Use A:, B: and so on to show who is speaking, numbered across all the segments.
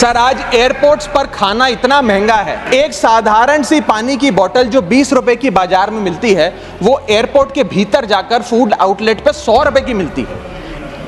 A: Sir, आज airports पर खाना इतना महंगा है। एक साधारण सी पानी की बोतल जो 20 रुपए की बाजार में मिलती है, वो एयरपोर्ट के भीतर जाकर फूड आउटलेट पे 100 रुपए की मिलती है।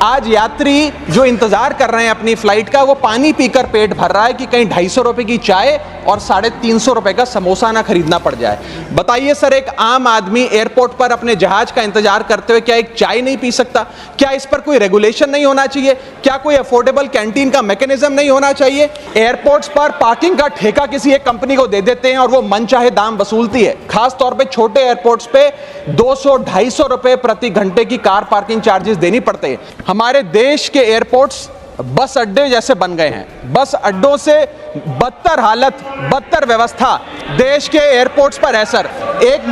A: आज यात्री जो इंतजार कर रहे हैं अपनी फ्लाइट का, वो पानी पीकर पेट भर रहा है कि कहीं 250 रुपए की चाय और 350 रुपए का समोसा ना खरीदना पड़ जाए। बताइए सर, एक आम आदमी एयरपोर्ट पर अपने जहाज का इंतजार करते हुए क्या एक चाय नहीं पी सकता? क्या इस पर कोई रेगुलेशन नहीं होना चाहिए? क्या कोई अफोर्डेबल कैंटीन का मैकेनिज्म नहीं होना चाहिए? एयरपोर्ट्स पर पार्किंग का ठेका किसी एक कंपनी को दे देते हैं और वो मनचाहे दाम वसूलती है। खास तौर पे छोटे एयरपोर्ट्स पे 200-250 रुपए प्रति घंटे की कार पार्किंग चार्जेस देनी पड़ते हैं। हमारे देश के एयरपोर्ट्स बस अड्डे जैसे बन गए हैं। बस अड्डों से बदतर हालत, बदतर व्यवस्था देश के एयरपोर्ट्स पर है सर। एक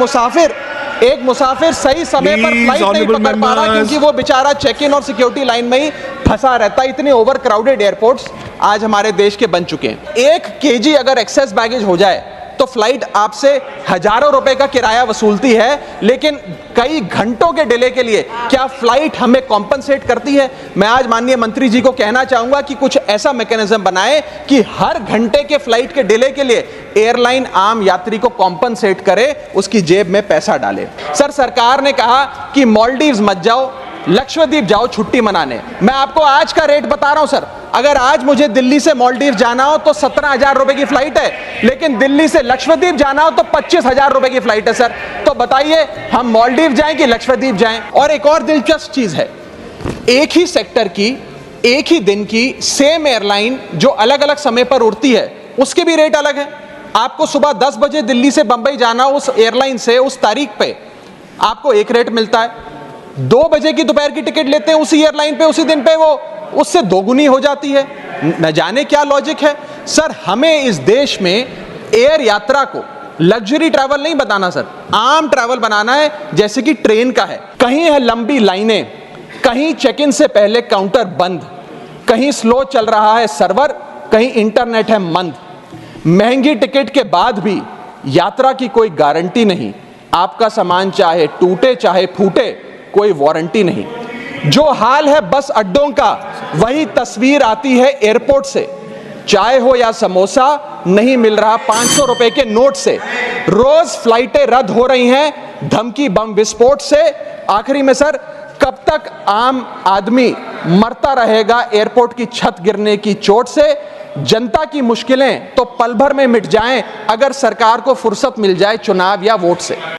A: मुसाफिर सही समय पर फ्लाइट नहीं पकड़ पा रहा क्योंकि वो बेचारा चेक इन और सिक्योरिटी लाइन में ही फंसा रहता है। इतने ओवर क्राउडेड एयरपोर्ट्स आज हमारे देश के बन चुके हैं। 1 केजी अगर एक्सेस बैगेज हो जाए तो फ्लाइट आपसे हजारों रुपए का किराया वसूलती है, लेकिन कई घंटों के डिले के लिए क्या फ्लाइट हमें कॉम्पनसेट करती है? मैं आज माननीय मंत्री जी को कहना चाहूंगा कि कुछ ऐसा मैकेनिज्म बनाए कि हर घंटे के फ्लाइट के डिले के लिए एयरलाइन आम यात्री को कॉम्पनसेट करे, उसकी जेब में पैसा डाले। सर, सरकार ने कहा कि मालदीव्स मत जाओ, लक्षद्वीप जाओ छुट्टी मनाने। मैं आपको आज का रेट बता रहा हूं सर। अगर आज मुझे दिल्ली से मालदीव जाना हो तो 17,000 रुपए की फ्लाइट है, लेकिन दिल्ली से लक्षद्वीप जाना हो तो 25,000 रुपए की फ्लाइट है सर। तो बताइए, हम मालदीव जाएं कि लक्षद्वीप जाएं? और एक और दिलचस्प चीज है, एक ही सेक्टर की, एक ही दिन की सेम एयरलाइन जो अलग अलग समय पर उड़ती है, उसके भी रेट अलग है। आपको सुबह 10 बजे दिल्ली से बंबई जाना हो उस एयरलाइन से, उस तारीख पे आपको एक रेट मिलता है। 2 बजे की दोपहर की टिकट लेते हैं उसी एयरलाइन पे, उसी दिन पे, वो उससे दोगुनी हो जाती है। न जाने क्या लॉजिक है सर। हमें इस देश में एयर यात्रा को लग्जरी ट्रैवल नहीं बताना सर, आम ट्रैवल बनाना है, जैसे कि ट्रेन का है। कहीं है लंबी लाइनें, कहीं चेक इन से पहले काउंटर बंद, कहीं स्लो चल रहा है सर्वर, कहीं इंटरनेट है मंद। महंगी टिकट के बाद भी यात्रा की कोई गारंटी नहीं। आपका सामान चाहे टूटे चाहे फूटे, कोई वारंटी नहीं। जो हाल है बस अड्डों का, वही तस्वीर आती है एयरपोर्ट से। चाय हो या समोसा, नहीं मिल रहा 500 रुपए के नोट से। रोज फ्लाइटें रद्द हो रही हैं धमकी बम विस्फोट से। आखिरी में सर, कब तक आम आदमी मरता रहेगा एयरपोर्ट की छत गिरने की चोट से? जनता की मुश्किलें तो पल भर में मिट जाएं अगर सरकार को फुर्सत मिल जाए चुनाव या वोट से।